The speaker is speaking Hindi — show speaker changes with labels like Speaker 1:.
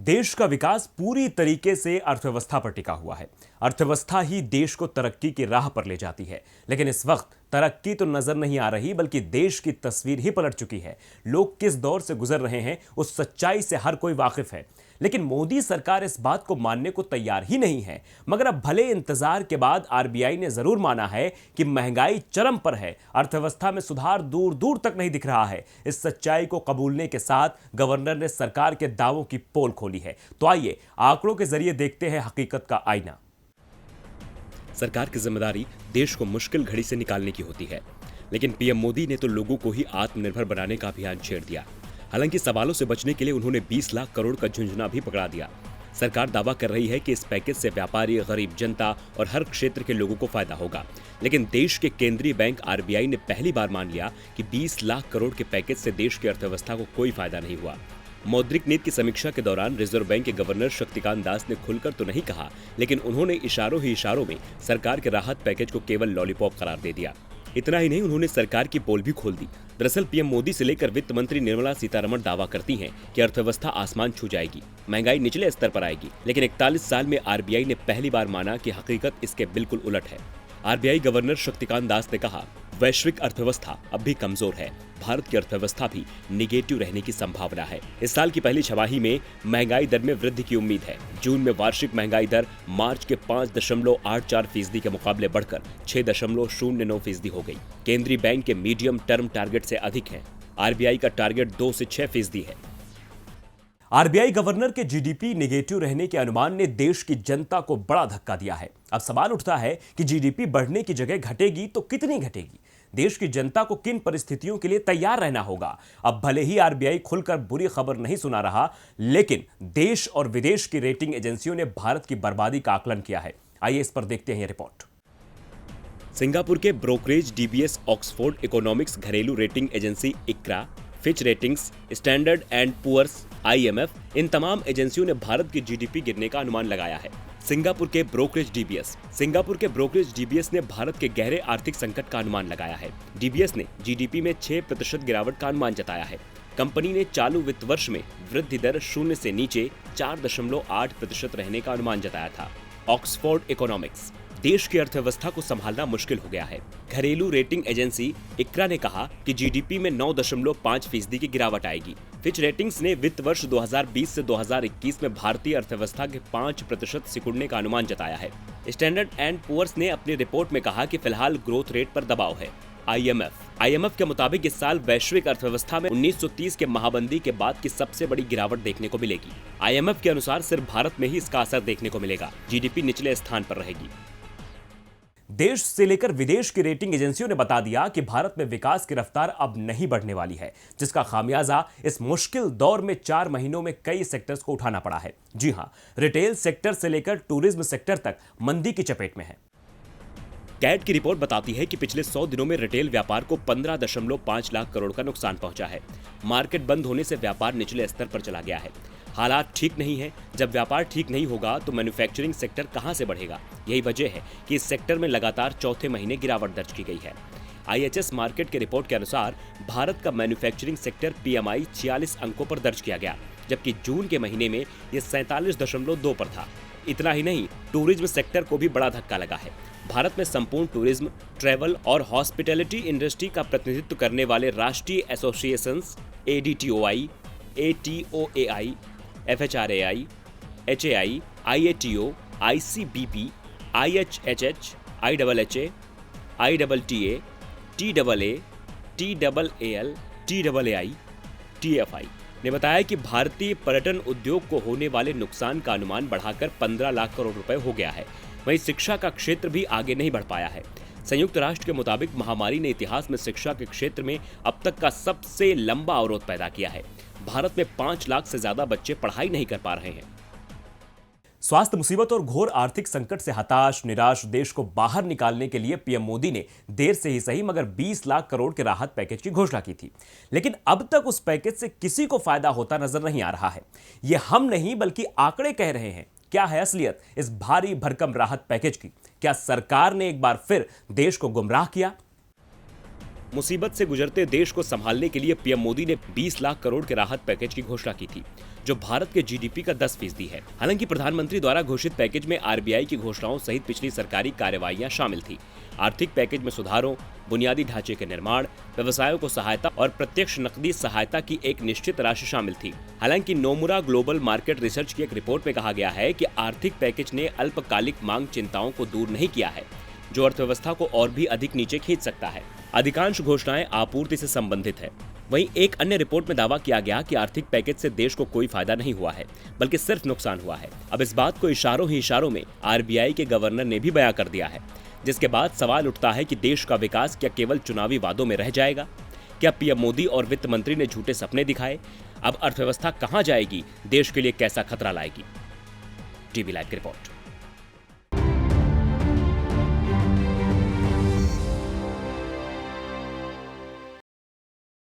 Speaker 1: देश का विकास पूरी तरीके से अर्थव्यवस्था पर टिका हुआ है। अर्थव्यवस्था ही देश को तरक्की की राह पर ले जाती है। लेकिन इस वक्त तरक्की तो नजर नहीं आ रही, बल्कि देश की तस्वीर ही पलट चुकी है। लोग किस दौर से गुजर रहे हैं उस सच्चाई से हर कोई वाकिफ है, लेकिन मोदी सरकार इस बात को मानने को तैयार ही नहीं है। मगर अब भले इंतजार के बाद आरबीआई ने जरूर माना है कि महंगाई चरम पर है, अर्थव्यवस्था में सुधार दूर दूर तक नहीं दिख रहा है। इस सच्चाई को कबूलने के साथ गवर्नर ने सरकार के दावों की पोल खोली है। तो आइए आंकड़ों के जरिए देखते हैं हकीकत का आईना।
Speaker 2: सरकार की जिम्मेदारी देश को मुश्किल घड़ी से निकालने की होती है, लेकिन पीएम मोदी ने तो लोगों को ही आत्मनिर्भर बनाने का अभियान छेड़ दिया। हालांकि सवालों से बचने के लिए उन्होंने 20 लाख करोड़ का झुंझुना भी पकड़ा दिया। सरकार दावा कर रही है कि इस पैकेज से व्यापारी, गरीब जनता और हर क्षेत्र के लोगों को फायदा होगा, लेकिन देश के केंद्रीय बैंक आरबीआई ने पहली बार मान लिया कि 20 लाख करोड़ के पैकेज से देश की अर्थव्यवस्था को कोई फायदा नहीं हुआ। मौद्रिक नीति की समीक्षा के दौरान रिजर्व बैंक के गवर्नर शक्तिकांत दास ने खुलकर तो नहीं कहा, लेकिन उन्होंने इशारों ही इशारों में सरकार के राहत पैकेज को केवल लॉलीपॉप करार दे दिया। इतना ही नहीं, उन्होंने सरकार की पोल भी खोल दी। दरअसल पीएम मोदी से लेकर वित्त मंत्री निर्मला सीतारमण दावा करती हैं कि अर्थव्यवस्था आसमान छू जाएगी, महंगाई निचले स्तर पर आएगी, लेकिन 41 साल में आरबीआई ने पहली बार माना कि हकीकत इसके बिल्कुल उलट है। आरबीआई गवर्नर शक्तिकांत दास ने कहा, वैश्विक अर्थव्यवस्था अब भी कमजोर है, भारत की अर्थव्यवस्था भी निगेटिव रहने की संभावना है। इस साल की पहली छमाही में महंगाई दर में वृद्धि की उम्मीद है। जून में वार्षिक महंगाई दर मार्च के 5.84% के मुकाबले बढ़कर 6.09% हो गई। केंद्रीय बैंक के मीडियम टर्म टारगेट से अधिक है। आरबीआई का टारगेट 2 से 6% है।
Speaker 1: आरबीआई गवर्नर के जीडीपी नेगेटिव रहने के अनुमान ने देश की जनता को बड़ा धक्का दिया है। अब सवाल उठता है कि जीडीपी बढ़ने की जगह घटेगी तो कितनी घटेगी? देश की जनता को किन परिस्थितियों के लिए तैयार रहना होगा? अब भले ही आरबीआई खुलकर बुरी खबर नहीं सुना रहा, लेकिन देश और विदेश की रेटिंग एजेंसियों ने भारत की बर्बादी का आकलन किया है। आइए इस पर देखते हैं यह रिपोर्ट।
Speaker 2: सिंगापुर के ब्रोकरेज डीबीएस, ऑक्सफोर्ड इकोनॉमिक्स घरेलू rating agency ICRA, Fitch Ratings, Standard and Poor's, IMF, इन तमाम एजेंसियों ने भारत की जीडीपी गिरने का अनुमान लगाया है। सिंगापुर के ब्रोकरेज डीबीएस ने भारत के गहरे आर्थिक संकट का अनुमान लगाया है। डीबीएस ने जीडीपी में 6% गिरावट का अनुमान जताया है। कंपनी ने चालू वित्त वर्ष में वृद्धि दर 0 से नीचे 4.8% रहने का अनुमान जताया था। ऑक्सफोर्ड इकोनॉमिक्स, देश की अर्थव्यवस्था को संभालना मुश्किल हो गया है। घरेलू रेटिंग एजेंसी इक्रा ने कहा कि जीडीपी में 9.5% की गिरावट आएगी। फिच रेटिंग्स ने वित्त वर्ष 2020 से 2021 में भारतीय अर्थव्यवस्था के 5% सिकुड़ने का अनुमान जताया है। स्टैंडर्ड एंड पुअर्स ने अपनी रिपोर्ट में कहा कि फिलहाल ग्रोथ रेट पर दबाव है। आईएमएफ के मुताबिक इस साल वैश्विक अर्थव्यवस्था में 1930 के महाबंदी के बाद की सबसे बड़ी गिरावट देखने को मिलेगी। आईएमएफ के अनुसार सिर्फ भारत में ही इसका असर देखने को मिलेगा। जीडीपी निचले स्थान पर रहेगी।
Speaker 1: देश से लेकर विदेश की रेटिंग एजेंसियों ने बता दिया कि भारत में विकास की रफ्तार अब नहीं बढ़ने वाली है, जिसका खामियाजा इस मुश्किल दौर में 4 महीनों में कई सेक्टर्स को उठाना पड़ा है। जी हां, रिटेल सेक्टर से लेकर टूरिज्म सेक्टर तक मंदी की चपेट में है।
Speaker 2: कैट की रिपोर्ट बताती है कि पिछले 100 दिनों में रिटेल व्यापार को 15.5 लाख करोड़ का नुकसान पहुंचा है। मार्केट बंद होने से व्यापार निचले स्तर पर चला गया है। हालात ठीक नहीं है। जब व्यापार ठीक नहीं होगा तो मैन्युफैक्चरिंग सेक्टर कहां से बढ़ेगा? यही वजह है कि इस सेक्टर में लगातार चौथे महीने गिरावट दर्ज की गई है। आईएचएस मार्केट के रिपोर्ट के अनुसार भारत का मैन्युफैक्चरिंग सेक्टर पीएमआई 46 अंकों पर दर्ज किया गया, जबकि जून के महीने में यह 47.2 पर था। इतना ही नहीं, टूरिज्म सेक्टर को भी बड़ा धक्का लगा है। भारत में संपूर्ण टूरिज्म, ट्रैवल और हॉस्पिटैलिटी इंडस्ट्री का प्रतिनिधित्व करने वाले राष्ट्रीय associations ADTOI, ATOAI, FHRAI, HAI, IATO, ICBP, IHHH, IHHA, ITTA, TAA, TAAL, TAAI, TFI ने बताया कि भारतीय पर्यटन उद्योग को होने वाले नुकसान का अनुमान बढ़ाकर 15 लाख करोड़ रुपए हो गया है। वहीं शिक्षा का क्षेत्र भी आगे नहीं बढ़ पाया है। संयुक्त राष्ट्र के मुताबिक महामारी ने इतिहास में शिक्षा के क्षेत्र में अब तक का सबसे लंबा अवरोध पैदा किया है। भारत में 5 लाख से ज्यादा बच्चे पढ़ाई नहीं कर पा रहे हैं।
Speaker 1: स्वास्थ्य मुसीबत और घोर आर्थिक संकट से हताश निराश देश को बाहर निकालने के लिए पीएम मोदी ने देर से ही सही मगर 20 लाख करोड़ के राहत पैकेज की घोषणा की थी। लेकिन अब तक उस पैकेज से किसी को फायदा होता नजर नहीं आ रहा है। यह हम नहीं बल्कि आंकड़े कह रहे हैं। क्या है असलियत इस भारी भरकम राहत पैकेज की? क्या सरकार ने एक बार फिर देश को गुमराह किया?
Speaker 2: मुसीबत से गुजरते देश को संभालने के लिए पीएम मोदी ने 20 लाख करोड़ के राहत पैकेज की घोषणा की थी, जो भारत के जीडीपी का 10% है। हालांकि प्रधानमंत्री द्वारा घोषित पैकेज में आरबीआई की घोषणाओं सहित पिछली सरकारी कार्यवाहियां शामिल थी। आर्थिक पैकेज में सुधारों, बुनियादी ढांचे के निर्माण, व्यवसायों को सहायता और प्रत्यक्ष नकदी सहायता की एक निश्चित राशि शामिल थी। हालांकि नोमुरा ग्लोबल मार्केट रिसर्च की एक रिपोर्ट में कहा गया है कि आर्थिक पैकेज ने अल्पकालिक मांग चिंताओं को दूर नहीं किया है, जो अर्थव्यवस्था को और भी अधिक नीचे खींच सकता है। अधिकांश घोषणाएं आपूर्ति से संबंधित है। वहीं एक अन्य रिपोर्ट में दावा किया गया कि आर्थिक पैकेज से देश को कोई फायदा नहीं हुआ है, बल्कि सिर्फ नुकसान हुआ है। अब इस बात को इशारों ही इशारों में आरबीआई के गवर्नर ने भी बयां कर दिया है, जिसके बाद सवाल उठता है कि देश का विकास क्या केवल चुनावी वादों में रह जाएगा? क्या पीएम मोदी और वित्त मंत्री ने झूठे सपने दिखाए? अब अर्थव्यवस्था कहां जाएगी? देश के लिए कैसा खतरा लाएगी? टीवी लाइव की रिपोर्ट।